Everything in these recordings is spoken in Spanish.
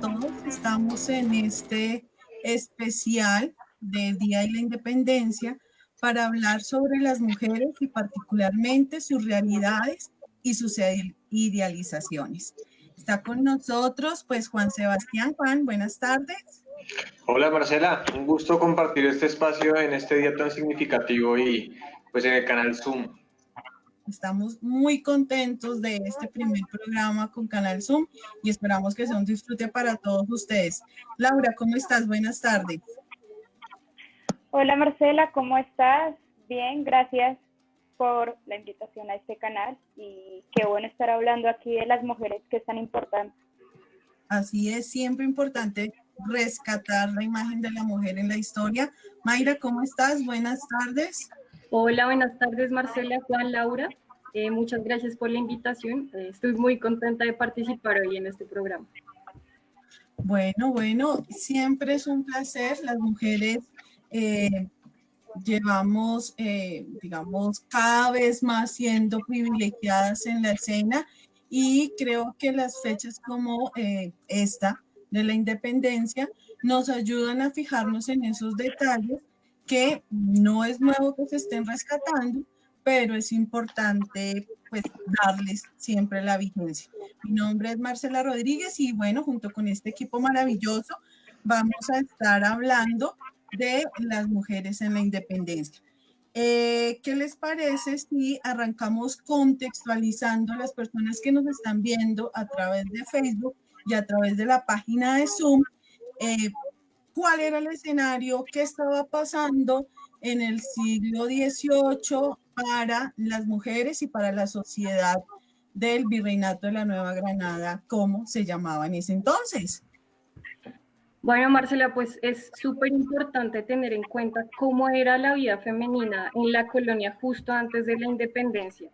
todos. Estamos en este especial del Día de la Independencia para hablar sobre las mujeres y particularmente sus realidades y sus idealizaciones. Está con nosotros pues Juan Sebastián. Juan, buenas tardes. Hola Marcela, un gusto compartir este espacio en este día tan significativo y pues en el canal Zoom. Estamos muy contentos de este primer programa con Canal Zoom y esperamos que sea un disfrute para todos ustedes. Laura, ¿cómo estás? Buenas tardes. Hola Marcela, ¿cómo estás? Bien, gracias por la invitación a este canal y qué bueno estar hablando aquí de las mujeres que es tan importante. Así es, siempre importante rescatar la imagen de la mujer en la historia. Mayra, ¿cómo estás? Buenas tardes. Hola, buenas tardes Marcela, Juan, Laura. Muchas gracias por la invitación. Estoy muy contenta de participar hoy en este programa. Bueno, siempre es un placer. Las mujeres llevamos, digamos, cada vez más siendo privilegiadas en la escena y creo que las fechas como esta de la independencia nos ayudan a fijarnos en esos detalles que no es nuevo que se estén rescatando, pero es importante pues darles siempre la vigencia. Mi nombre es Marcela Rodríguez y bueno, junto con este equipo maravilloso vamos a estar hablando de las mujeres en la independencia. ¿Qué les parece si arrancamos contextualizando a las personas que nos están viendo a través de Facebook y a través de la página de Zoom? ¿Cuál era el escenario? ¿Qué estaba pasando en el siglo XVIII para las mujeres y para la sociedad del Virreinato de la Nueva Granada, como se llamaba en ese entonces? Bueno, Marcela, pues es súper importante tener en cuenta cómo era la vida femenina en la colonia justo antes de la independencia,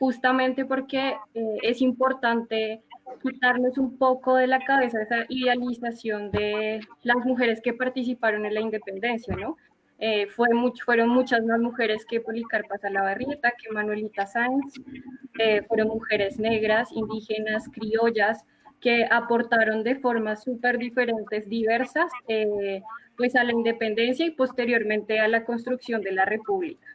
justamente porque es importante quitarnos un poco de la cabeza esa idealización de las mujeres que participaron en la independencia, ¿no? Fueron muchas más mujeres que Policarpa Salabarrieta, que Manuelita Sáenz, fueron mujeres negras, indígenas, criollas, que aportaron de formas súper diferentes, diversas, pues a la independencia y posteriormente a la construcción de la República.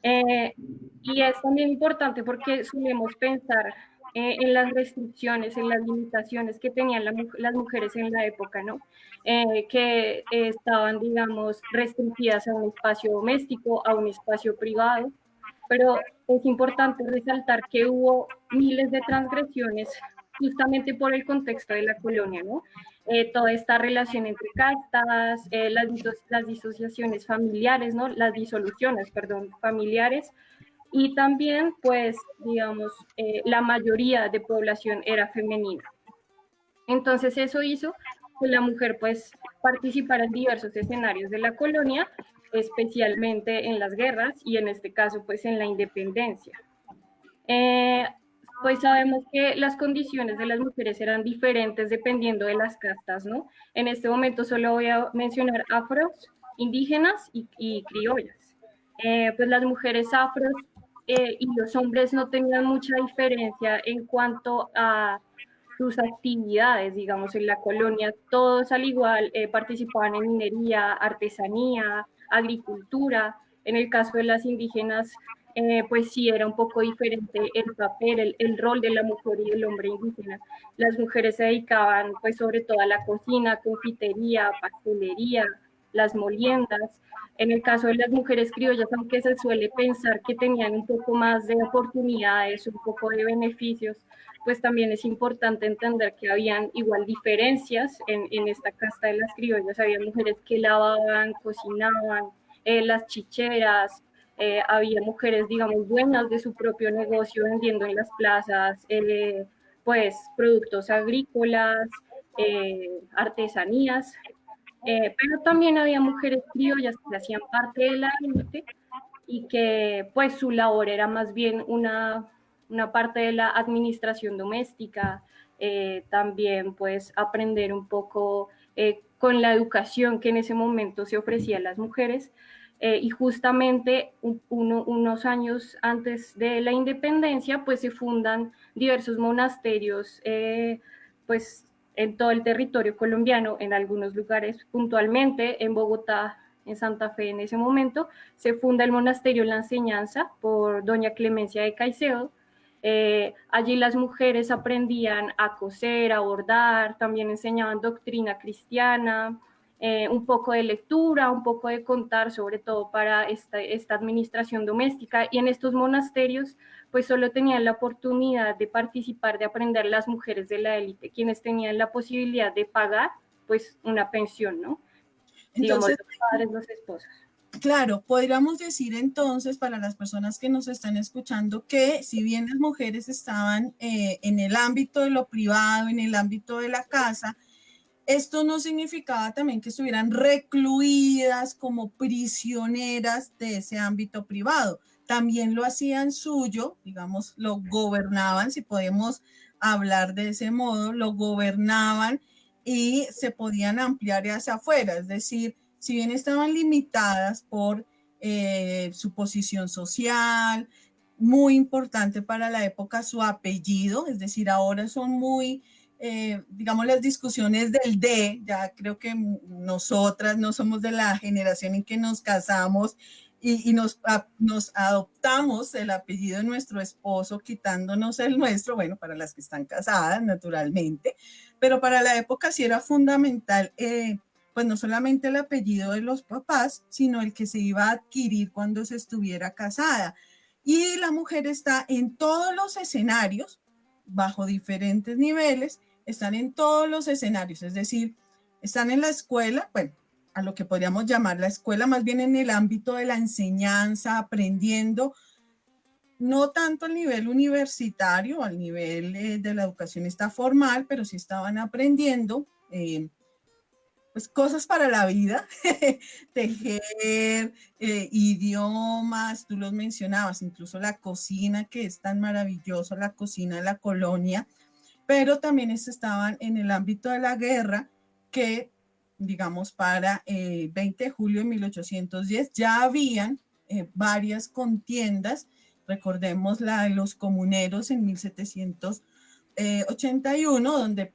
Y es también importante porque solemos pensar en las restricciones, en las limitaciones que tenían las mujeres en la época, ¿no? Que estaban, digamos, restringidas a un espacio doméstico, a un espacio privado, pero es importante resaltar que hubo miles de transgresiones justamente por el contexto de la colonia, ¿no? Toda esta relación entre castas, las disociaciones familiares, ¿no? Las disoluciones, perdón, familiares, y también, pues, digamos, la mayoría de población era femenina. Entonces eso hizo que la mujer, pues, participara en diversos escenarios de la colonia, especialmente en las guerras y en este caso, pues, en la independencia. Pues sabemos que las condiciones de las mujeres eran diferentes dependiendo de las castas, ¿no? En este momento solo voy a mencionar afros, indígenas y criollas. Pues las mujeres afros y los hombres no tenían mucha diferencia en cuanto a sus actividades, digamos, en la colonia, todos al igual participaban en minería, artesanía, agricultura. En el caso de las indígenas, pues sí era un poco diferente el papel, el rol de la mujer y del hombre indígena. Las mujeres se dedicaban pues sobre todo a la cocina, confitería, pastelería, las moliendas. En el caso de las mujeres criollas, aunque se suele pensar que tenían un poco más de oportunidades, un poco de beneficios, pues también es importante entender que habían igual diferencias en esta casta de las criollas. Había mujeres que lavaban, cocinaban, las chicheras, había mujeres, digamos, dueñas de su propio negocio vendiendo en las plazas, pues, productos agrícolas, artesanías, pero también había mujeres criollas que hacían parte de la élite y que, pues, su labor era más bien una parte de la administración doméstica, también, pues, aprender un poco con la educación que en ese momento se ofrecía a las mujeres. Y justamente unos años antes de la independencia, pues se fundan diversos monasterios, pues en todo el territorio colombiano, en algunos lugares puntualmente, en Bogotá, en Santa Fe en ese momento, se funda el monasterio La Enseñanza por doña Clemencia de Caicedo. Allí las mujeres aprendían a coser, a bordar, también enseñaban doctrina cristiana, un poco de lectura, un poco de contar, sobre todo para esta administración doméstica. Y en estos monasterios, pues solo tenían la oportunidad de participar, de aprender las mujeres de la élite, quienes tenían la posibilidad de pagar, pues, una pensión, ¿no? Digamos, Entonces, los padres, los esposos. claro, podríamos decir entonces para las personas que nos están escuchando que si bien las mujeres estaban en el ámbito de lo privado, en el ámbito de la casa, esto no significaba también que estuvieran recluidas como prisioneras de ese ámbito privado. También lo hacían suyo, digamos, lo gobernaban, si podemos hablar de ese modo, lo gobernaban y se podían ampliar hacia afuera. Es decir, si bien estaban limitadas por su posición social, muy importante para la época su apellido, es decir, ahora son muy digamos, las discusiones del de, ya creo que nosotras no somos de la generación en que nos casamos y nos adoptamos el apellido de nuestro esposo, quitándonos el nuestro, bueno, para las que están casadas, naturalmente, pero para la época sí era fundamental, pues no solamente el apellido de los papás, sino el que se iba a adquirir cuando se estuviera casada. Y la mujer está en todos los escenarios, bajo diferentes niveles, están en todos los escenarios, es decir, están en la escuela, bueno, a lo que podríamos llamar la escuela, más bien en el ámbito de la enseñanza, aprendiendo, no tanto al nivel universitario, al nivel de la educación está formal, pero sí estaban aprendiendo pues cosas para la vida, tejer, idiomas, tú los mencionabas, incluso la cocina, que es tan maravillosa, la cocina de la colonia, pero también estaban en el ámbito de la guerra, que digamos para el 20 de julio de 1810 ya habían varias contiendas, recordemos la de los comuneros en 1781, donde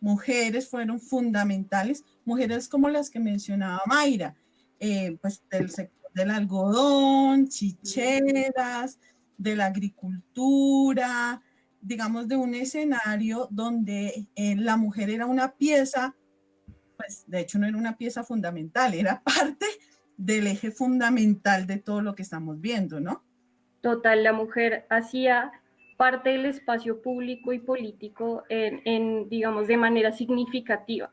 mujeres fueron fundamentales, mujeres como las que mencionaba Mayra, pues del sector del algodón, chicheras, de la agricultura, digamos, de un escenario donde la mujer era una pieza, pues de hecho no era una pieza fundamental, era parte del eje fundamental de todo lo que estamos viendo, ¿no? Total, la mujer hacía parte del espacio público y político digamos, de manera significativa.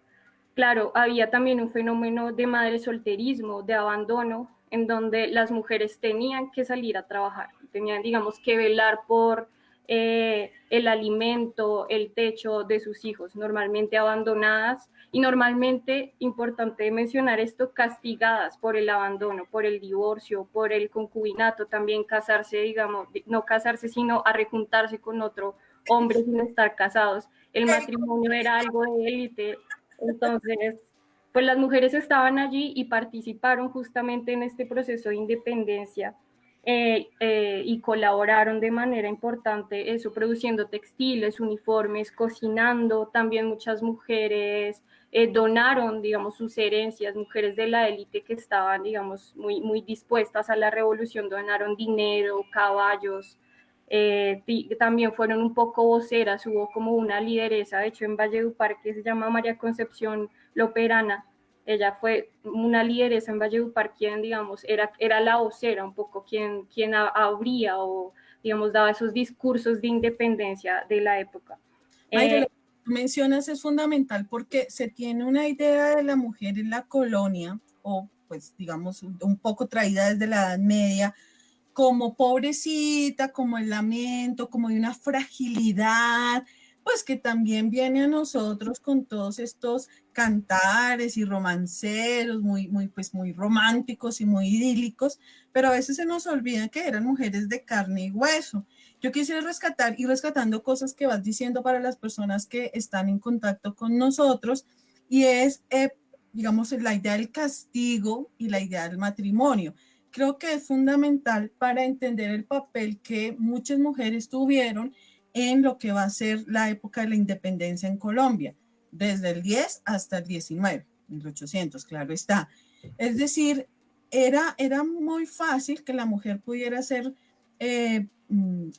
Claro, había también un fenómeno de madre solterismo, de abandono, en donde las mujeres tenían que salir a trabajar, tenían, digamos, que velar por el alimento, el techo de sus hijos, normalmente abandonadas y normalmente, importante mencionar esto, castigadas por el abandono, por el divorcio, por el concubinato, también casarse, digamos, no casarse, sino a rejuntarse con otro hombre sin estar casados. El matrimonio era algo de élite, entonces, pues las mujeres estaban allí y participaron justamente en este proceso de independencia y colaboraron de manera importante, eso, produciendo textiles, uniformes, cocinando. También muchas mujeres donaron, digamos, sus herencias, mujeres de la élite que estaban, digamos, muy dispuestas a la revolución, donaron dinero, caballos. También fueron un poco voceras, hubo como una lideresa, de hecho en Valledupar, que se llama María Concepción Loperana. Ella fue una lideresa en Valledupar, quien, digamos, era la vocera un poco, quien abría o, digamos, daba esos discursos de independencia de la época. Mayra, lo que tú mencionas es fundamental porque se tiene una idea de la mujer en la colonia, o pues digamos un poco traída desde la Edad Media, como pobrecita, como el lamento, como de una fragilidad, pues que también viene a nosotros con todos estos cantares y romanceros pues muy románticos y muy idílicos, pero a veces se nos olvida que eran mujeres de carne y hueso. Yo quisiera ir rescatando cosas que vas diciendo para las personas que están en contacto con nosotros, y es, digamos, la idea del castigo y la idea del matrimonio. Creo que es fundamental para entender el papel que muchas mujeres tuvieron en lo que va a ser la época de la independencia en Colombia. desde el 10 hasta el 19, 1800, claro está. Es decir, era muy fácil que la mujer pudiera ser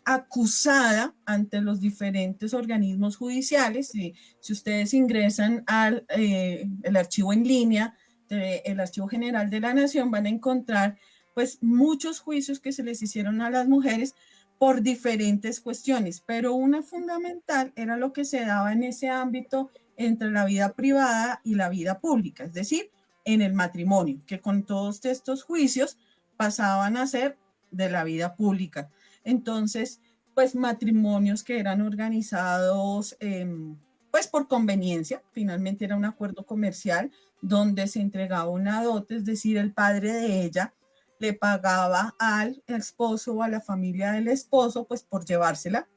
acusada ante los diferentes organismos judiciales. Si ustedes ingresan al el archivo en línea, el Archivo General de la Nación, van a encontrar pues muchos juicios que se les hicieron a las mujeres por diferentes cuestiones, pero una fundamental era lo que se daba en ese ámbito entre la vida privada y la vida pública, es decir, en el matrimonio, que con todos estos juicios pasaban a ser de la vida pública. Entonces, pues matrimonios que eran organizados pues por conveniencia, finalmente era un acuerdo comercial donde se entregaba una dote, es decir, el padre de ella le pagaba al esposo o a la familia del esposo pues por llevársela,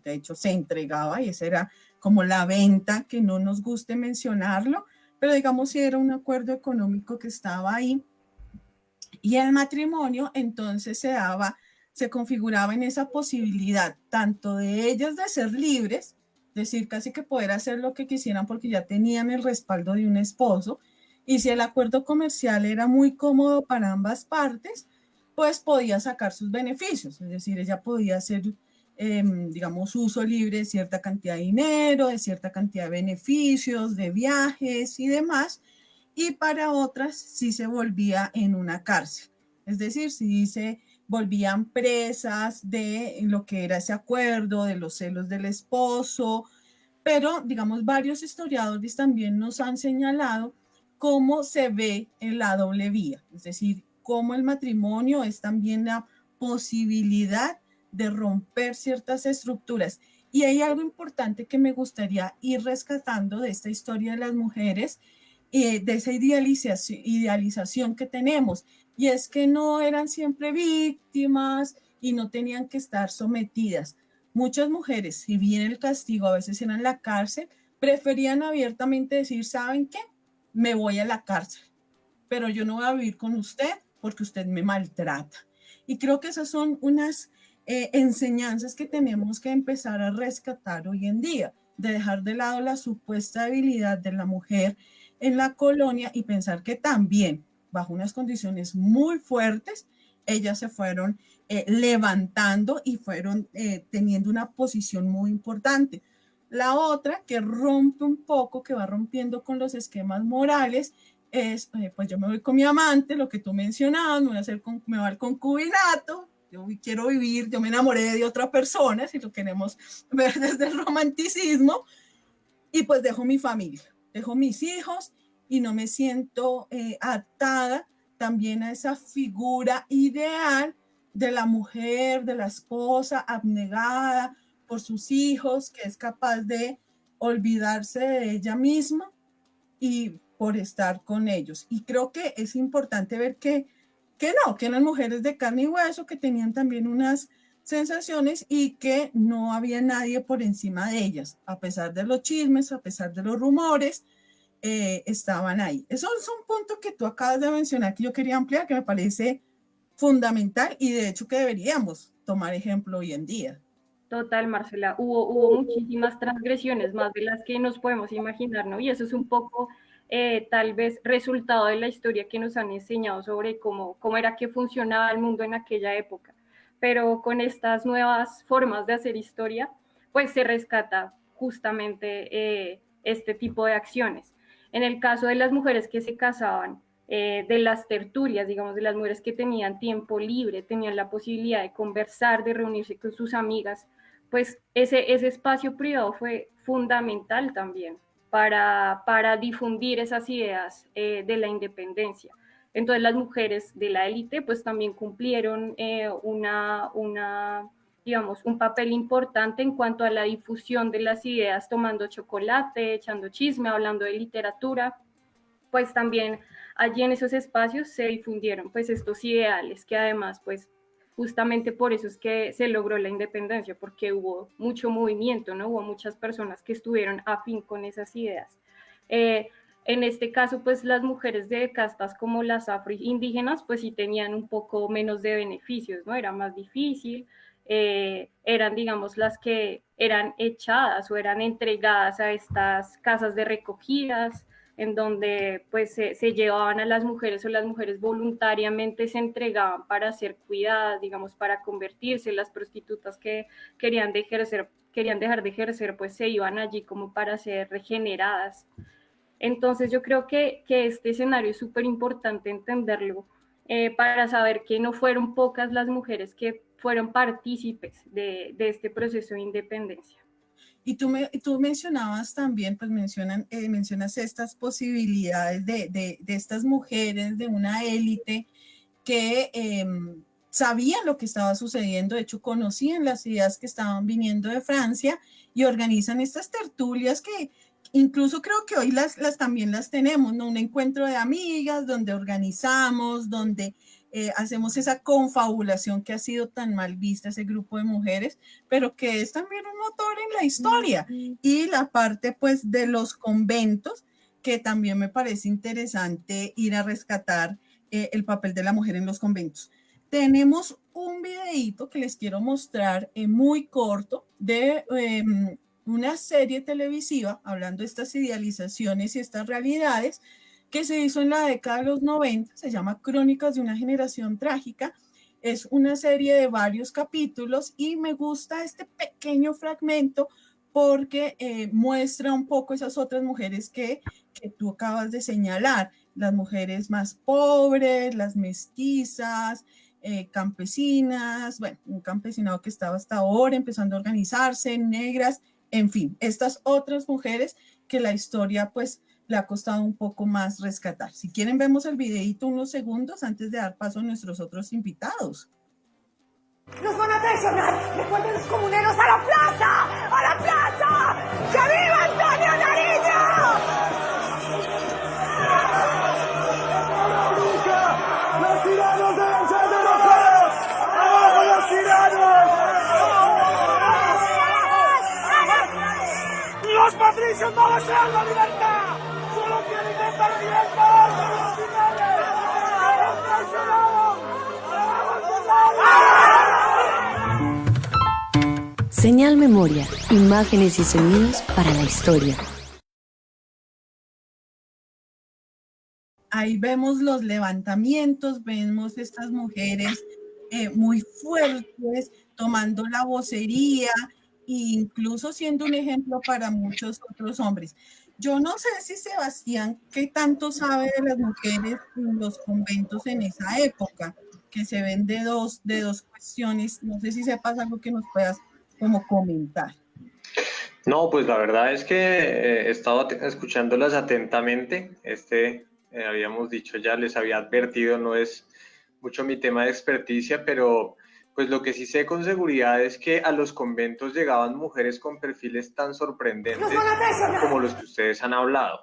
de hecho se entregaba y esa era como la venta, que no nos guste mencionarlo, pero digamos si era un acuerdo económico que estaba ahí. Y el matrimonio entonces se configuraba en esa posibilidad, tanto de ellas de ser libres, es decir, casi que poder hacer lo que quisieran porque ya tenían el respaldo de un esposo, y si el acuerdo comercial era muy cómodo para ambas partes, pues podía sacar sus beneficios, es decir, ella podía hacer, digamos, uso libre de cierta cantidad de dinero, de cierta cantidad de beneficios, de viajes y demás, y para otras sí se volvía en una cárcel. Es decir, sí se volvían presas de lo que era ese acuerdo, de los celos del esposo, pero digamos varios historiadores también nos han señalado cómo se ve en la doble vía, es decir, cómo el matrimonio es también la posibilidad de romper ciertas estructuras. Y hay algo importante que me gustaría ir rescatando de esta historia de las mujeres, de esa idealización que tenemos, y es que no eran siempre víctimas y no tenían que estar sometidas. Muchas mujeres, si bien el castigo a veces era en la cárcel, preferían abiertamente decir, ¿saben qué? Me voy a la cárcel, pero yo no voy a vivir con usted porque usted me maltrata. Y creo que esas son unas enseñanzas que tenemos que empezar a rescatar hoy en día, de dejar de lado la supuesta debilidad de la mujer en la colonia y pensar que también, bajo unas condiciones muy fuertes, ellas se fueron levantando y fueron teniendo una posición muy importante. La otra que rompe un poco, que va rompiendo con los esquemas morales, es, pues yo me voy con mi amante, lo que tú mencionabas, me voy a hacer me voy al concubinato, yo quiero vivir, yo me enamoré de otra persona, si lo queremos ver desde el romanticismo, y pues dejo mi familia, dejo mis hijos y no me siento atada también a esa figura ideal de la mujer, de la esposa abnegada por sus hijos, que es capaz de olvidarse de ella misma y por estar con ellos. Y creo que es importante ver que eran mujeres de carne y hueso, que tenían también unas sensaciones y que no había nadie por encima de ellas, a pesar de los chismes, a pesar de los rumores, estaban ahí. Eso es un punto que tú acabas de mencionar que yo quería ampliar, que me parece fundamental y de hecho que deberíamos tomar ejemplo hoy en día. Total, Marcela, hubo muchísimas transgresiones, más de las que nos podemos imaginar, ¿no? Y eso es un poco, tal vez, resultado de la historia que nos han enseñado sobre cómo era que funcionaba el mundo en aquella época. Pero con estas nuevas formas de hacer historia, pues se rescata justamente este tipo de acciones. En el caso de las mujeres que se casaban, de las tertulias, digamos, de las mujeres que tenían tiempo libre, tenían la posibilidad de conversar, de reunirse con sus amigas, pues ese espacio privado fue fundamental también para difundir esas ideas de la independencia. Entonces las mujeres de la élite pues también cumplieron digamos, un papel importante en cuanto a la difusión de las ideas, tomando chocolate, echando chisme, hablando de literatura, pues también allí en esos espacios se difundieron pues estos ideales que además pues justamente por eso es que se logró la independencia, porque hubo mucho movimiento, ¿no? Hubo muchas personas que estuvieron afín con esas ideas. En este caso, pues las mujeres de castas como las afroindígenas, pues sí tenían un poco menos de beneficios, ¿no? Era más difícil, eran, digamos, las que eran echadas o eran entregadas a estas casas de recogidas, en donde pues se llevaban a las mujeres o las mujeres voluntariamente se entregaban para ser cuidadas, digamos, para convertirse. Las prostitutas que querían dejar de ejercer, pues se iban allí como para ser regeneradas. Entonces yo creo que este escenario es súper importante entenderlo, para saber que no fueron pocas las mujeres que fueron partícipes de este proceso de independencia. Y tú mencionabas también, pues mencionas estas posibilidades de estas mujeres de una élite que sabían lo que estaba sucediendo, de hecho conocían las ideas que estaban viniendo de Francia y organizan estas tertulias que incluso creo que hoy también las tenemos, ¿no? Un encuentro de amigas donde organizamos, donde hacemos esa confabulación que ha sido tan mal vista, ese grupo de mujeres, pero que es también un motor en la historia. Y la parte pues de los conventos, que también me parece interesante ir a rescatar el papel de la mujer en los conventos. Tenemos un videíto que les quiero mostrar muy corto de una serie televisiva hablando de estas idealizaciones y estas realidades que se hizo en la década de los 90, se llama Crónicas de una generación trágica. Es una serie de varios capítulos y me gusta este pequeño fragmento porque muestra un poco esas otras mujeres que tú acabas de señalar, las mujeres más pobres, las mestizas, campesinas, bueno, un campesinado que estaba hasta ahora empezando a organizarse, negras, en fin, estas otras mujeres que la historia pues le ha costado un poco más rescatar. Si quieren vemos el videito unos segundos antes de dar paso a nuestros otros invitados. ¡Nos van a traicionar! ¡Recuerden los comuneros a la plaza! ¡A la plaza! ¡Que viva Antonio Nariño! ¡Los tiranos deben ser derrotados! ¡Abajo los tiranos! ¡Los patricios no desean la libertad! ¡Solo quieren estar libertad! ¡Los tiranos! ¡Los traicionados! Señal Memoria, imágenes y sonidos para la historia. Ahí vemos los levantamientos, vemos estas mujeres muy fuertes, tomando la vocería e incluso siendo un ejemplo para muchos otros hombres. Yo no sé si Sebastián, ¿qué tanto sabe de las mujeres en los conventos en esa época? Que se ven de dos cuestiones. No sé si sepas algo que nos puedas como comentar. No, pues la verdad es que he estado escuchándolas atentamente. Habíamos dicho ya, les había advertido, no es mucho mi tema de experticia, pero pues lo que sí sé con seguridad es que a los conventos llegaban mujeres con perfiles tan sorprendentes como los que ustedes han hablado.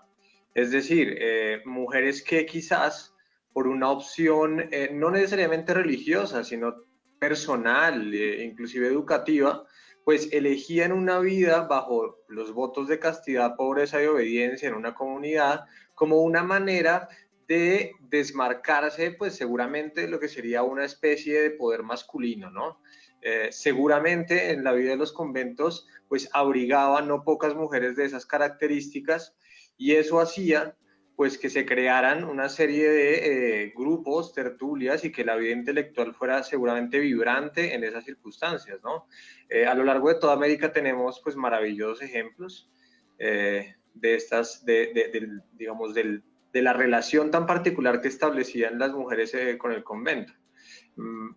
Es decir, mujeres que quizás por una opción no necesariamente religiosa, sino personal, inclusive educativa, pues elegían una vida bajo los votos de castidad, pobreza y obediencia en una comunidad como una manera de desmarcarse, pues seguramente de lo que sería una especie de poder masculino, ¿no? Seguramente en la vida de los conventos, pues abrigaban no pocas mujeres de esas características y eso hacía pues que se crearan una serie de grupos, tertulias y que la vida intelectual fuera seguramente vibrante en esas circunstancias, ¿no? A lo largo de toda América tenemos pues maravillosos ejemplos de estas, digamos, de la relación tan particular que establecían las mujeres con el convento.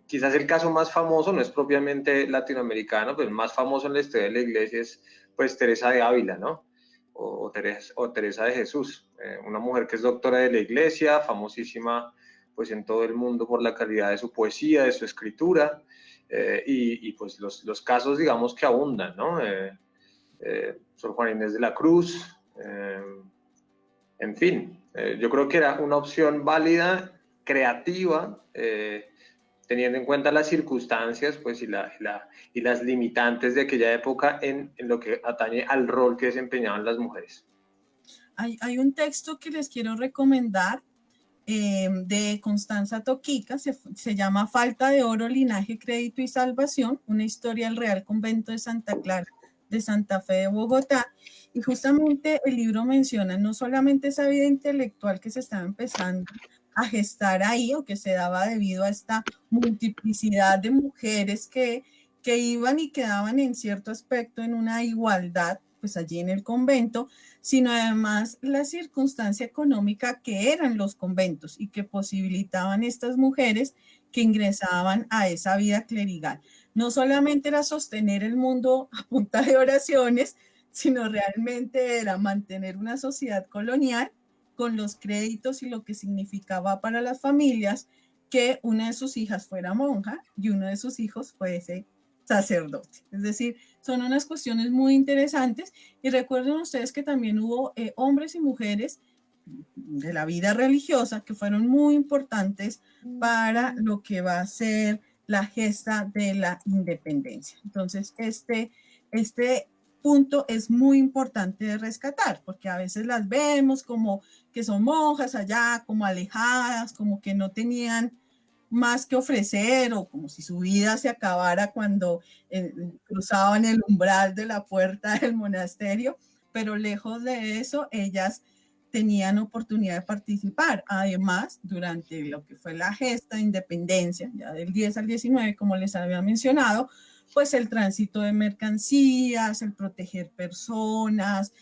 Quizás el caso más famoso no es propiamente latinoamericano, pero el más famoso en la historia de la iglesia es pues Teresa de Ávila, ¿no? O Teresa de Jesús, una mujer que es doctora de la iglesia, famosísima pues en todo el mundo por la calidad de su poesía, de su escritura, y pues los casos digamos que abundan, ¿no? Sor Juana Inés de la Cruz, en fin, yo creo que era una opción válida, creativa, teniendo en cuenta las circunstancias pues, y las limitantes de aquella época en lo que atañe al rol que desempeñaban las mujeres. Hay un texto que les quiero recomendar de Constanza Toquica, se llama Falta de oro, linaje, crédito y salvación, una historia del Real Convento de Santa Clara de Santa Fe de Bogotá, y justamente el libro menciona no solamente esa vida intelectual que se estaba empezando a gestar ahí o que se daba debido a esta multiplicidad de mujeres que iban y quedaban en cierto aspecto en una igualdad, pues allí en el convento, sino además la circunstancia económica que eran los conventos y que posibilitaban estas mujeres que ingresaban a esa vida clerical. No solamente era sostener el mundo a punta de oraciones, sino realmente era mantener una sociedad colonial con los créditos y lo que significaba para las familias que una de sus hijas fuera monja y uno de sus hijos fuese sacerdote. Es decir, son unas cuestiones muy interesantes y recuerden ustedes que también hubo hombres y mujeres de la vida religiosa que fueron muy importantes para lo que va a ser la gesta de la independencia. Entonces, este punto es muy importante de rescatar, porque a veces las vemos como que son monjas allá, como alejadas, como que no tenían más que ofrecer o como si su vida se acabara cuando cruzaban el umbral de la puerta del monasterio, pero lejos de eso, ellas tenían oportunidad de participar. Además, durante lo que fue la gesta de independencia, ya del 10 al 19, como les había mencionado, pues el tránsito de mercancías, el proteger personas,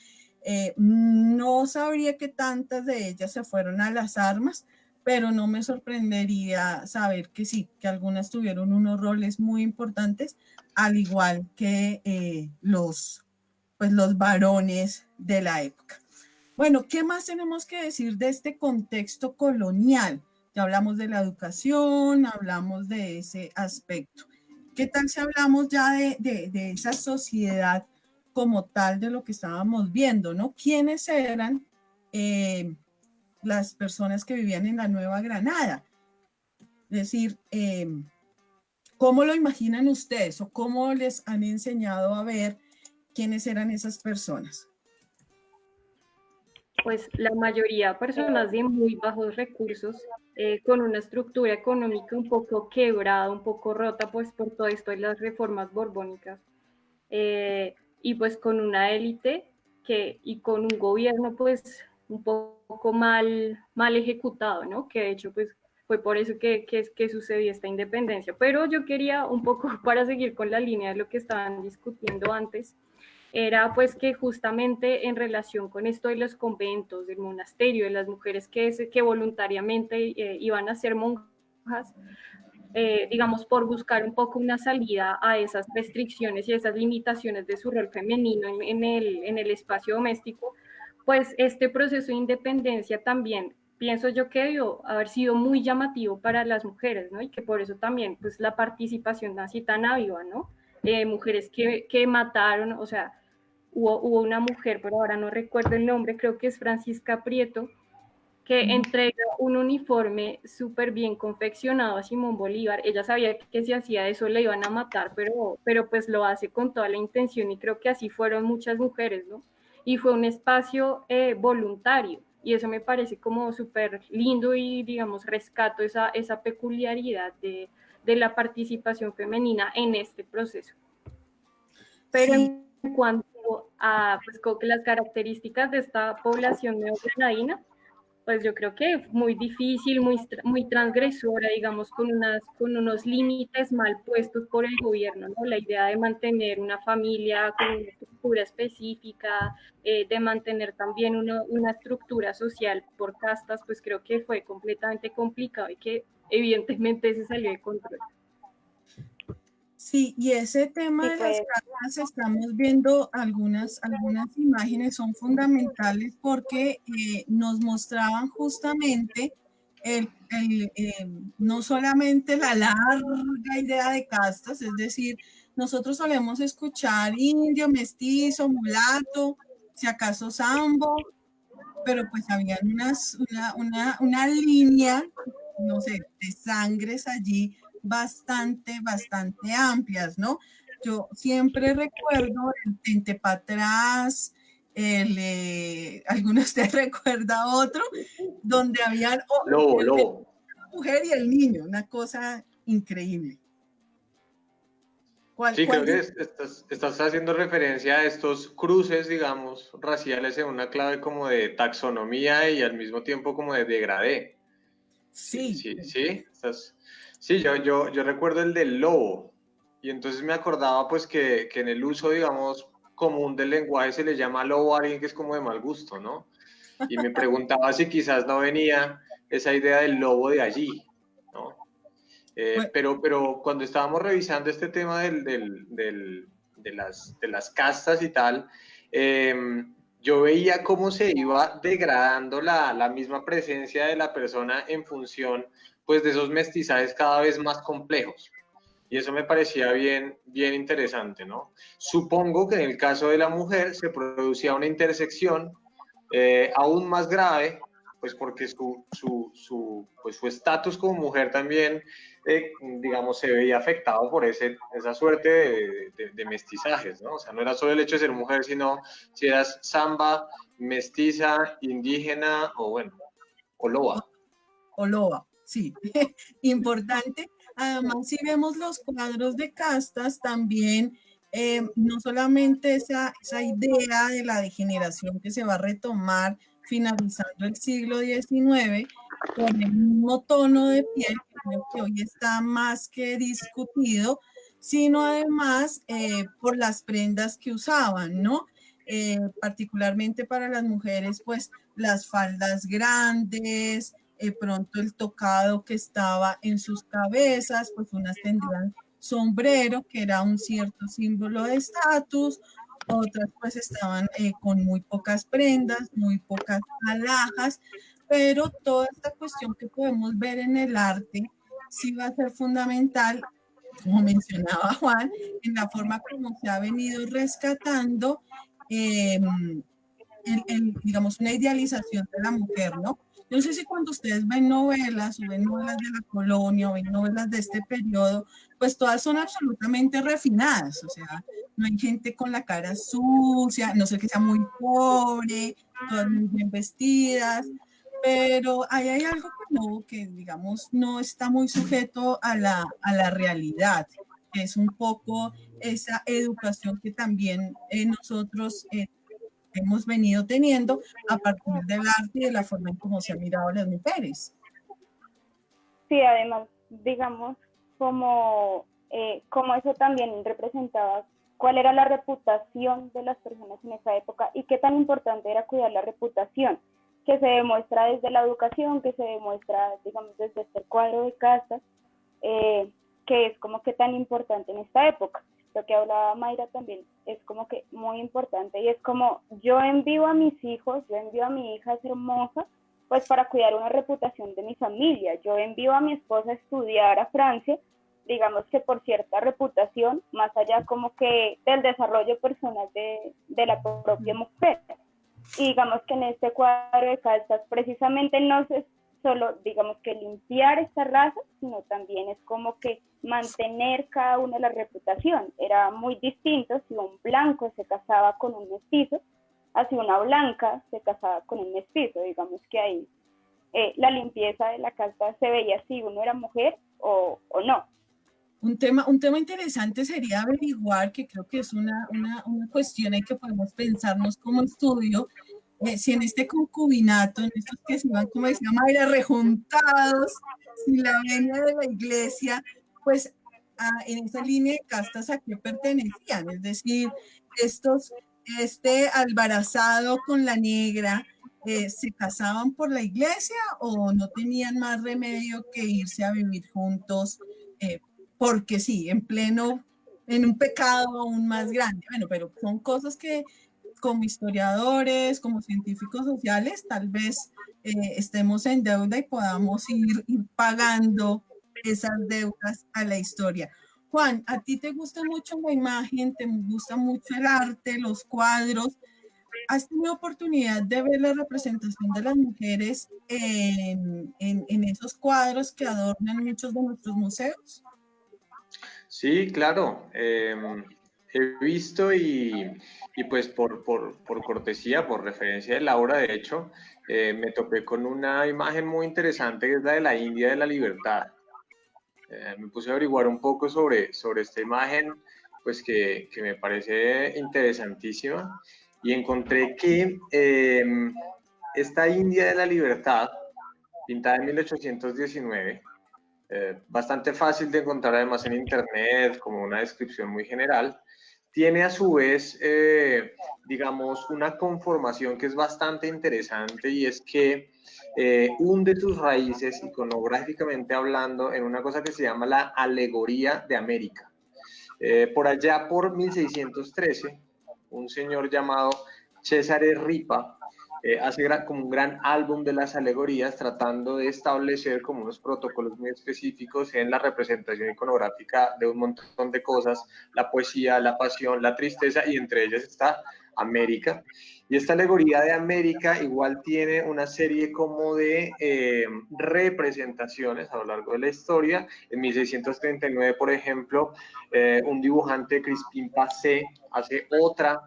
no sabría que tantas de ellas se fueron a las armas, pero no me sorprendería saber que sí, que algunas tuvieron unos roles muy importantes, al igual que los varones de la época. Bueno, ¿qué más tenemos que decir de este contexto colonial? Ya hablamos de la educación, hablamos de ese aspecto. ¿Qué tal si hablamos ya de esa sociedad como tal de lo que estábamos viendo, ¿no? ¿Quiénes eran las personas que vivían en la Nueva Granada? Es decir, ¿cómo lo imaginan ustedes o cómo les han enseñado a ver quiénes eran esas personas? Pues la mayoría personas de muy bajos recursos, con una estructura económica un poco quebrada, un poco rota, pues por todo esto de las reformas borbónicas, y pues con una élite y con un gobierno pues un poco mal ejecutado, ¿no? Que de hecho pues fue por eso que sucedió esta independencia. Pero yo quería un poco, para seguir con la línea de lo que estaban discutiendo antes, era pues que justamente en relación con esto de los conventos, del monasterio, de las mujeres que voluntariamente iban a ser monjas, digamos, por buscar un poco una salida a esas restricciones y esas limitaciones de su rol femenino en el espacio doméstico, pues este proceso de independencia también pienso yo que debió haber sido muy llamativo para las mujeres, ¿no? Y que por eso también, pues la participación así tan aviva, ¿no? Mujeres que mataron, o sea, hubo una mujer, pero ahora no recuerdo el nombre, creo que es Francisca Prieto, que entrega un uniforme súper bien confeccionado a Simón Bolívar. Ella sabía que si hacía eso le iban a matar, pero pues lo hace con toda la intención y creo que así fueron muchas mujeres, ¿no? Y fue un espacio voluntario y eso me parece como súper lindo y digamos rescato esa peculiaridad de la participación femenina en este proceso. Pero Sí. en cuanto a pues, las características de esta población neogranadina, pues yo creo que muy difícil, muy transgresora, digamos, con unos límites mal puestos por el gobierno, ¿no? La idea de mantener una familia con una estructura específica, de mantener también una estructura social por castas, pues creo que fue completamente complicado y que evidentemente se salió de control. Sí, y ese tema de las pues, casas, estamos viendo algunas imágenes, son fundamentales porque nos mostraban justamente no solamente la larga idea de castas, es decir, nosotros solemos escuchar indio, mestizo, mulato, si acaso sambo, pero pues había una línea, no sé, de sangres allí bastante amplias, ¿no? Yo siempre recuerdo el tente para atrás, alguno de ustedes recuerda otro, donde había Lobo. la mujer y el niño, una cosa increíble. Sí, creo que ¿Cuál? estás haciendo referencia a estos cruces, digamos, raciales en una clave como de taxonomía y al mismo tiempo como de degradé. Sí, Sí, sí, sí. Sí, yo recuerdo el del lobo y entonces me acordaba pues que en el uso, digamos, común del lenguaje se le llama lobo a alguien que es como de mal gusto, ¿no? Y me preguntaba si quizás no venía esa idea del lobo de allí, ¿no? pues, Pero cuando estábamos revisando este tema de las castas y tal, eh, yo veía cómo se iba degradando la misma presencia de la persona en función pues, de esos mestizajes cada vez más complejos. Y eso me parecía bien interesante, ¿no? Supongo que en el caso de la mujer se producía una intersección aún más grave, pues porque pues su estatus como mujer también, digamos, se veía afectado por esa suerte de mestizajes, ¿no? O sea, no era solo el hecho de ser mujer, sino si eras samba, mestiza, indígena o, bueno, o loba. o loba, sí, importante. Además, si vemos los cuadros de castas, también no solamente esa idea de la degeneración que se va a retomar finalizando el siglo XIX, con el mismo tono de piel, que creo que hoy está más que discutido, sino además por las prendas que usaban, ¿no? Particularmente para las mujeres, pues las faldas grandes, pronto el tocado que estaba en sus cabezas, pues unas tendrían sombrero, que era un cierto símbolo de estatus, otras pues estaban con muy pocas prendas, muy pocas alhajas, pero toda esta cuestión que podemos ver en el arte sí va a ser fundamental, como mencionaba Juan, en la forma como se ha venido rescatando digamos, una idealización de la mujer, ¿no? Yo no sé si cuando ustedes ven novelas o ven novelas de la colonia o ven novelas de este periodo, pues todas son absolutamente refinadas, o sea, no hay gente con la cara sucia, no sé que sea muy pobre, todas muy bien vestidas, pero ahí hay algo que digamos, no está muy sujeto a la realidad, que es un poco esa educación que también nosotros hemos venido teniendo a partir del arte y de la forma en cómo se han mirado a las mujeres. Sí, además, digamos, como eso también representaba cuál era la reputación de las personas en esa época y qué tan importante era cuidar la reputación, que se demuestra desde la educación, que se demuestra, digamos, desde este cuadro de castas, que es como que tan importante en esta época. Lo que hablaba Mayra también es como que muy importante y es como yo envío a mis hijos, yo envío a mi hija a ser monja, pues para cuidar una reputación de mi familia. Yo envío a mi esposa a estudiar a Francia, digamos que por cierta reputación, más allá como que del desarrollo personal de la propia mujer. Y digamos que en este cuadro de castas precisamente no es solo, digamos que limpiar esta raza, sino también es como que mantener cada una la reputación. Era muy distinto si un blanco se casaba con un mestizo, así una blanca se casaba con un mestizo, digamos que ahí la limpieza de la casa se veía si uno era mujer o no. Un tema interesante sería averiguar, que creo que es una cuestión en que podemos pensarnos como estudio, si en este concubinato, en estos que se iban, como decía Mayra, rejuntados, sin la venia de la iglesia, pues en esa línea de castas a qué pertenecían, es decir, estos, este albarazado con la negra, ¿se casaban por la iglesia o no tenían más remedio que irse a vivir juntos? Porque sí, en un pecado aún más grande. Bueno, pero son cosas que como historiadores, como científicos sociales, tal vez estemos en deuda y podamos ir pagando esas deudas a la historia. Juan, a ti te gusta mucho la imagen, te gusta mucho el arte, los cuadros. ¿Has tenido oportunidad de ver la representación de las mujeres en esos cuadros que adornan muchos de nuestros museos? Sí, claro. He visto y pues por cortesía, por referencia de Laura, de hecho, me topé con una imagen muy interesante que es la de la India de la Libertad. Me puse a averiguar un poco sobre esta imagen pues que me parece interesantísima, y encontré que esta India de la Libertad, pintada en 1819, bastante fácil de encontrar además en internet, como una descripción muy general, tiene a su vez, digamos, una conformación que es bastante interesante, y es que hunde sus raíces iconográficamente hablando en una cosa que se llama la alegoría de América. Por allá por 1613, un señor llamado Cesare Ripa hace como un gran álbum de las alegorías, tratando de establecer como unos protocolos muy específicos en la representación iconográfica de un montón de cosas: la poesía, la pasión, la tristeza, y entre ellas está América. Y esta alegoría de América igual tiene una serie como de representaciones a lo largo de la historia. En 1639, por ejemplo, un dibujante, Crispin Passé, hace otra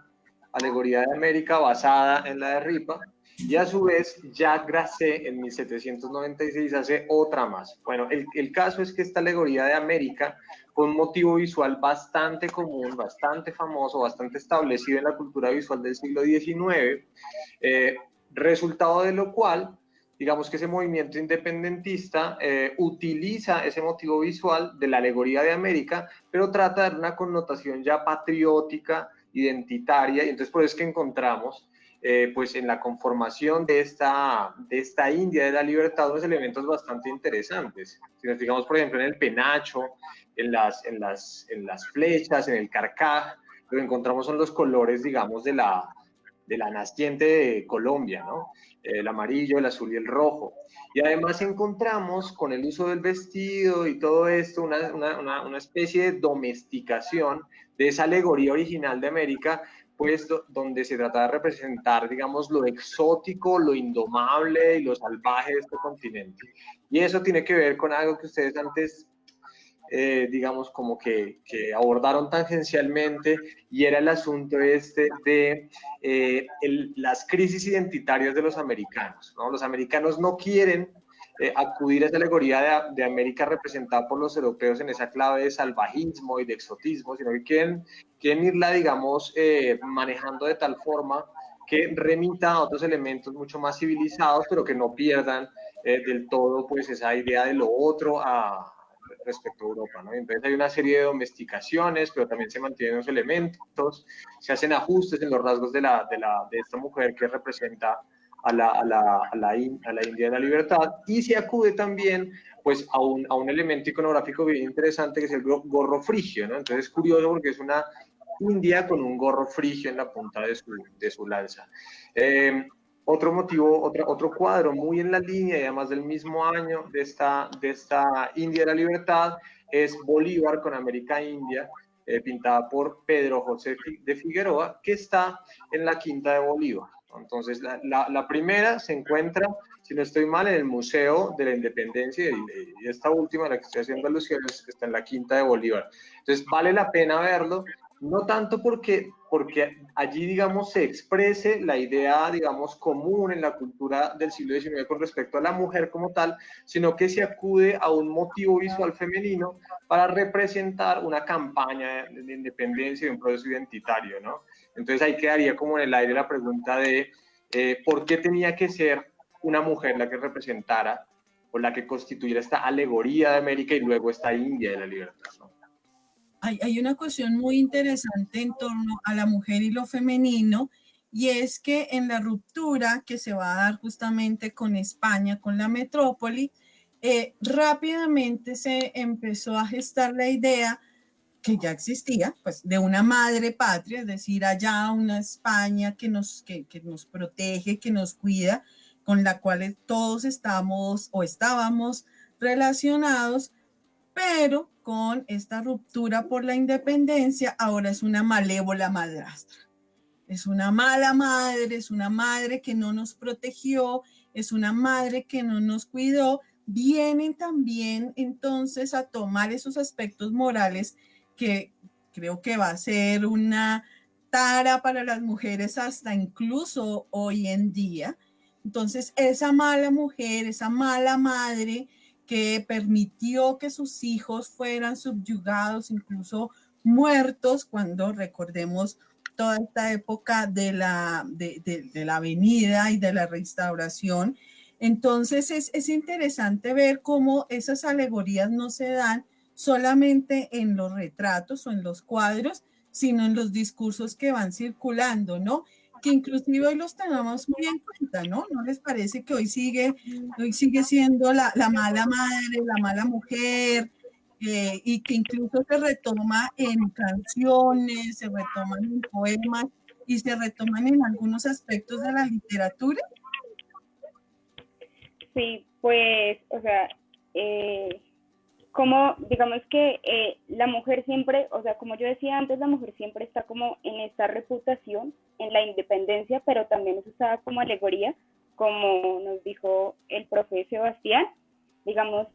alegoría de América basada en la de Ripa, y a su vez Jacques Grasset en 1796 hace otra más. Bueno, el caso es que esta alegoría de América, con un motivo visual bastante común, bastante famoso, bastante establecido en la cultura visual del siglo XIX, resultado de lo cual, digamos que ese movimiento independentista utiliza ese motivo visual de la alegoría de América, pero trata de dar una connotación ya patriótica, identitaria, y entonces por eso es que encontramos pues en la conformación de esta India de la Libertad unos elementos bastante interesantes. Si nos fijamos, por ejemplo, en el penacho, en las flechas, en el carcaj, lo que encontramos son los colores, digamos, de la naciente de Colombia, ¿no? El amarillo, el azul y el rojo. Y además encontramos con el uso del vestido y todo esto una especie de domesticación de esa alegoría original de América, pues donde se trata de representar, digamos, lo exótico, lo indomable y lo salvaje de este continente. Y eso tiene que ver con algo que ustedes antes digamos, como que abordaron tangencialmente, y era el asunto este de las crisis identitarias de los americanos, ¿no? Los americanos no quieren acudir a esa alegoría de América representada por los europeos en esa clave de salvajismo y de exotismo, sino que quieren irla, digamos, manejando de tal forma que remita a otros elementos mucho más civilizados, pero que no pierdan del todo pues esa idea de lo otro respecto a Europa, ¿no? Entonces hay una serie de domesticaciones, pero también se mantienen los elementos, se hacen ajustes en los rasgos de esta mujer que representa a la India de la Libertad, y se acude también pues a un elemento iconográfico bien interesante, que es el gorro frigio, ¿no? Entonces es curioso porque es una India con un gorro frigio en la punta de su lanza. Otro motivo, otro cuadro muy en la línea y además del mismo año de esta India de la Libertad es Bolívar con América India, pintada por Pedro José de Figueroa, que está en la Quinta de Bolívar. Entonces, la primera se encuentra, si no estoy mal, en el Museo de la Independencia, y esta última, la que estoy haciendo alusión, está en la Quinta de Bolívar. Entonces, vale la pena verlo, no tanto porque allí, digamos, se exprese la idea, digamos, común en la cultura del siglo XIX con respecto a la mujer como tal, sino que se acude a un motivo visual femenino para representar una campaña de independencia y un proceso identitario, ¿no? Entonces ahí quedaría como en el aire la pregunta de por qué tenía que ser una mujer la que representara o la que constituyera esta alegoría de América y luego esta India de la Libertad, ¿no? Hay una cuestión muy interesante en torno a la mujer y lo femenino, y es que en la ruptura que se va a dar justamente con España, con la metrópoli, rápidamente se empezó a gestar la idea que ya existía, pues de una madre patria, es decir, allá una España que nos protege, que nos cuida, con la cual todos estamos o estábamos relacionados, pero con esta ruptura por la independencia, ahora es una malévola madrastra. Es una mala madre, es una madre que no nos protegió, es una madre que no nos cuidó. Vienen también entonces a tomar esos aspectos morales que creo que va a ser una tara para las mujeres hasta incluso hoy en día. Entonces, esa mala mujer, esa mala madre que permitió que sus hijos fueran subyugados incluso muertos cuando recordemos toda esta época de la Avenida y de la Restauración. Entonces es interesante ver cómo esas alegorías no se dan solamente en los retratos o en los cuadros, sino en los discursos que van circulando, ¿no? Que inclusive hoy los tenemos muy en cuenta, ¿no? ¿No les parece que hoy sigue siendo la mala madre, la mala mujer, y que incluso se retoma en canciones, se retoman en poemas y se retoman en algunos aspectos de la literatura? Sí, pues, o sea, como digamos que la mujer siempre, o sea, como yo decía antes, la mujer siempre está como en esta reputación, en la independencia, pero también es usada como alegoría, como nos dijo el profe Sebastián. Digamos,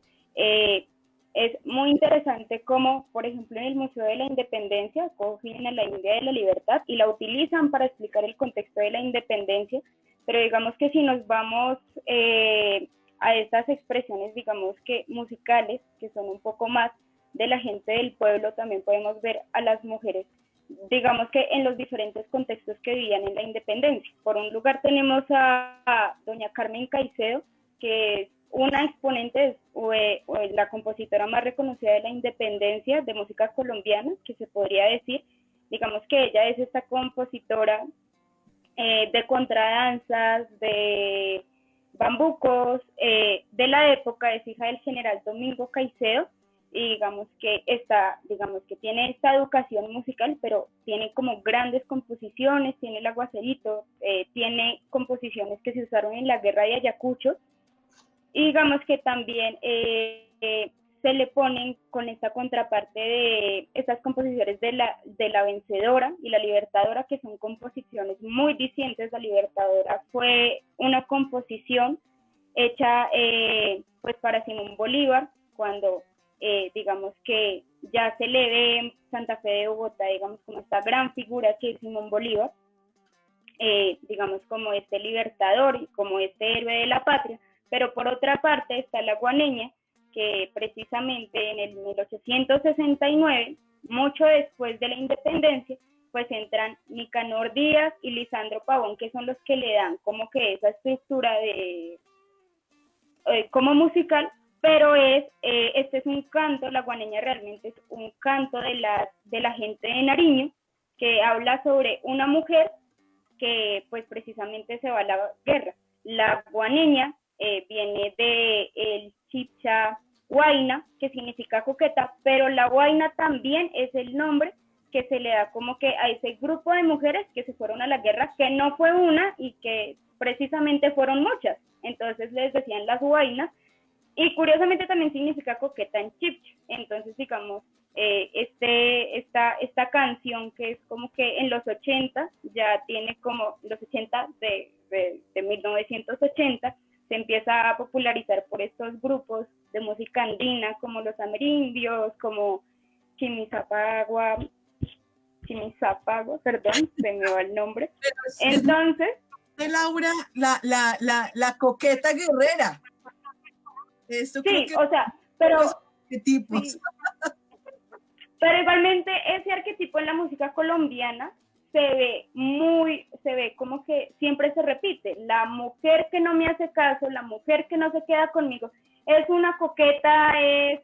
es muy interesante como, por ejemplo, en el Museo de la Independencia, cogen a la India de la Libertad y la utilizan para explicar el contexto de la independencia, pero digamos que si nos vamos a estas expresiones, digamos que musicales, que son un poco más de la gente del pueblo, también podemos ver a las mujeres, digamos que en los diferentes contextos que vivían en la independencia. Por un lugar tenemos a doña Carmen Caicedo, que es una exponente o la compositora más reconocida de la independencia de música colombiana, que se podría decir. Digamos que ella es esta compositora de contradanzas, de bambucos, de la época, es hija del general Domingo Caicedo, y digamos que tiene esta educación musical, pero tiene como grandes composiciones, tiene el aguacerito, tiene composiciones que se usaron en la guerra de Ayacucho, y digamos que también se le ponen con esta contraparte de estas composiciones de la Vencedora y la Libertadora, que son composiciones muy distintas. La Libertadora fue una composición hecha pues para Simón Bolívar, cuando digamos que ya se le ve en Santa Fe de Bogotá, digamos, como esta gran figura que es Simón Bolívar, digamos, como este libertador y como este héroe de la patria. Pero por otra parte está la guaneña, que precisamente en el 1869, mucho después de la independencia, pues entran Nicanor Díaz y Lisandro Pavón, que son los que le dan como que esa estructura de como musical, pero este es un canto, la guaneña realmente es un canto de la gente de Nariño, que habla sobre una mujer que pues precisamente se va a la guerra. La guaneña viene del chipcha huayna, que significa coqueta, pero la huayna también es el nombre que se le da como que a ese grupo de mujeres que se fueron a la guerra, que no fue una y que precisamente fueron muchas. Entonces les decían las huaynas, y curiosamente también significa coqueta en chipcha. Entonces, digamos, esta canción, que es como que en los 80, ya tiene como los 80 de 1980, se empieza a popularizar por estos grupos de música andina, como los amerindios, como Chimisapagua, perdón, se me va el nombre. Entonces, Laura, la coqueta guerrera. Esto sí, que o sea, pero tipos. Sí. Pero igualmente ese arquetipo en la música colombiana se ve como que siempre se repite. La mujer que no me hace caso, la mujer que no se queda conmigo, es una coqueta, es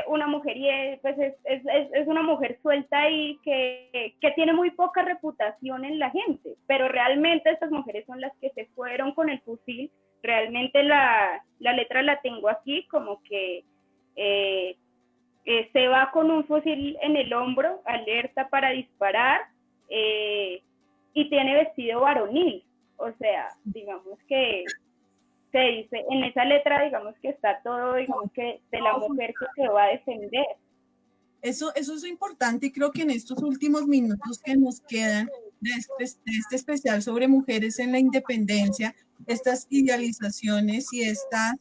una mujer, y pues es una mujer suelta ahí que tiene muy poca reputación en la gente, pero realmente estas mujeres son las que se fueron con el fusil. Realmente la letra la tengo aquí, como que se va con un fusil en el hombro, alerta para disparar, y tiene vestido varonil. O sea, digamos que se dice, en esa letra, digamos que está todo, digamos que de la mujer que se va a defender. Eso es importante, y creo que en estos últimos minutos que nos quedan de este especial sobre mujeres en la independencia, estas idealizaciones y estas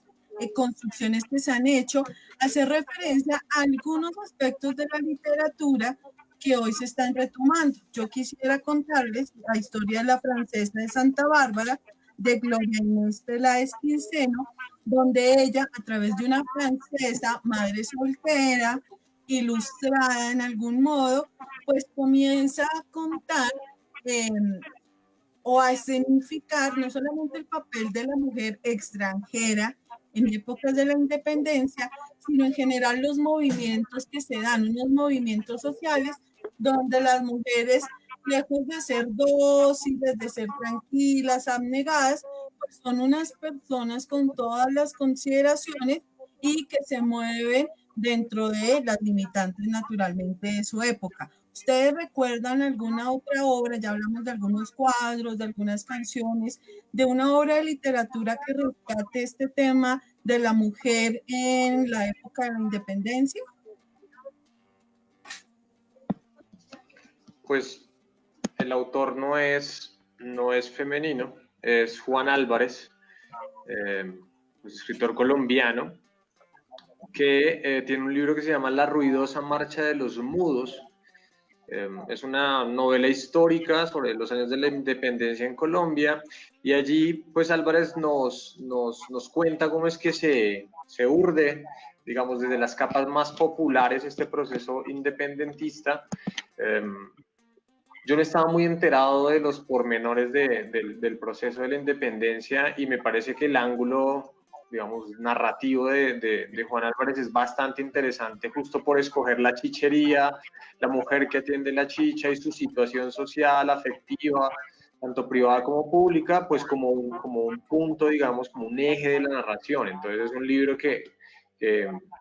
construcciones que se han hecho, hacer referencia a algunos aspectos de la literatura que hoy se están retomando. Yo quisiera contarles la historia de la francesa de Santa Bárbara, de Gloria Inés Peláez Quinceno, donde ella, a través de una francesa, madre soltera, ilustrada en algún modo, pues comienza a contar o a escenificar no solamente el papel de la mujer extranjera en épocas de la independencia, sino en general los movimientos que se dan, unos movimientos sociales donde las mujeres, lejos de ser dóciles, de ser tranquilas, abnegadas, pues son unas personas con todas las consideraciones y que se mueven dentro de las limitantes naturalmente de su época. ¿Ustedes recuerdan alguna otra obra? Ya hablamos de algunos cuadros, de algunas canciones, de una obra de literatura que rescate este tema de la mujer en la época de la independencia. Pues el autor no es femenino, es Juan Álvarez, escritor colombiano, que tiene un libro que se llama La ruidosa marcha de los mudos. Es una novela histórica sobre los años de la independencia en Colombia, y allí pues Álvarez nos cuenta cómo es que se urde, digamos, desde las capas más populares este proceso independentista. Yo no estaba muy enterado de los pormenores del proceso de la independencia, y me parece que el ángulo, digamos, narrativo de Juan Álvarez es bastante interesante, justo por escoger la chichería, la mujer que atiende la chicha y su situación social, afectiva, tanto privada como pública, pues como un punto, digamos, como un eje de la narración. Entonces es un libro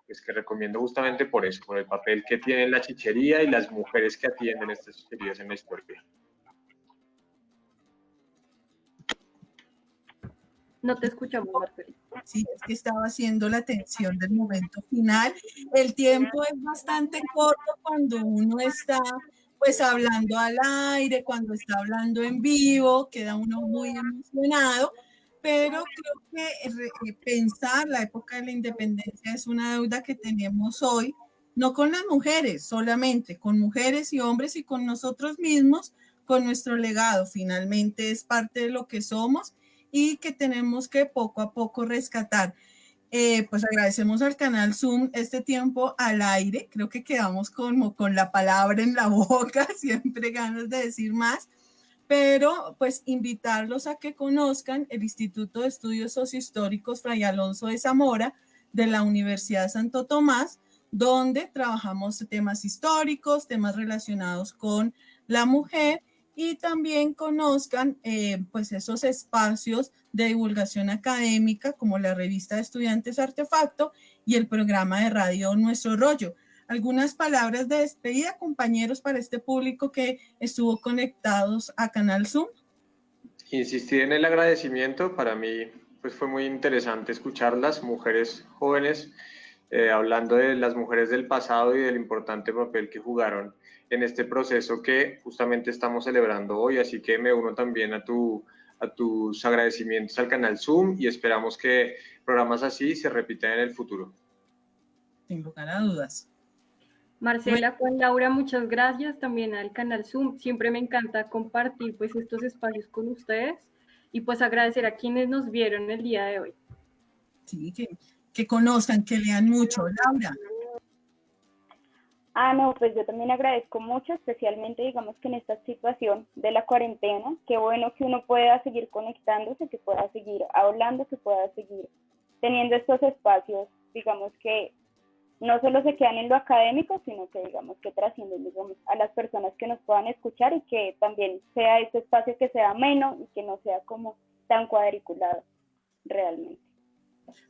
pues que recomiendo justamente por eso, por el papel que tiene la chichería y las mujeres que atienden estas chicherías en la historia. No te escuchamos, Marcela. Sí, es que estaba haciendo la atención del momento final. El tiempo es bastante corto cuando uno está pues hablando al aire, cuando está hablando en vivo, queda uno muy emocionado, pero creo que pensar la época de la independencia es una deuda que tenemos hoy, no con las mujeres solamente, con mujeres y hombres y con nosotros mismos, con nuestro legado. Finalmente es parte de lo que somos y que tenemos que poco a poco rescatar. Pues agradecemos al canal Zoom este tiempo al aire, creo que quedamos como con la palabra en la boca, siempre ganas de decir más, pero pues invitarlos a que conozcan el Instituto de Estudios Sociohistóricos Fray Alonso de Zamora de la Universidad Santo Tomás, donde trabajamos temas históricos, temas relacionados con la mujer, y también conozcan pues esos espacios de divulgación académica como la revista de estudiantes Artefacto y el programa de radio Nuestro Rollo. Algunas palabras de despedida, compañeros, para este público que estuvo conectados a Canal Zoom. Insistir en el agradecimiento. Para mí pues fue muy interesante escuchar las mujeres jóvenes hablando de las mujeres del pasado y del importante papel que jugaron en este proceso que justamente estamos celebrando hoy, así que me uno también a tus agradecimientos al canal Zoom, y esperamos que programas así se repitan en el futuro. Sin lugar a dudas. Marcela, Juan, Laura, muchas gracias también al canal Zoom. Siempre me encanta compartir pues estos espacios con ustedes, y pues agradecer a quienes nos vieron el día de hoy. Sí, que conozcan, que lean mucho. Laura. No, pues yo también agradezco mucho, especialmente digamos que en esta situación de la cuarentena, qué bueno que uno pueda seguir conectándose, que pueda seguir hablando, que pueda seguir teniendo estos espacios, digamos que no solo se quedan en lo académico, sino que digamos que trascienden, digamos, a las personas que nos puedan escuchar, y que también sea este espacio que sea ameno y que no sea como tan cuadriculado realmente.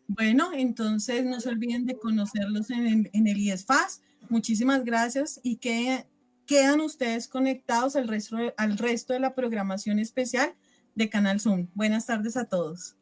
Bueno, entonces no se olviden de conocerlos en el IESFAS. Muchísimas gracias, y que quedan ustedes conectados al resto de la programación especial de Canal Zoom. Buenas tardes a todos.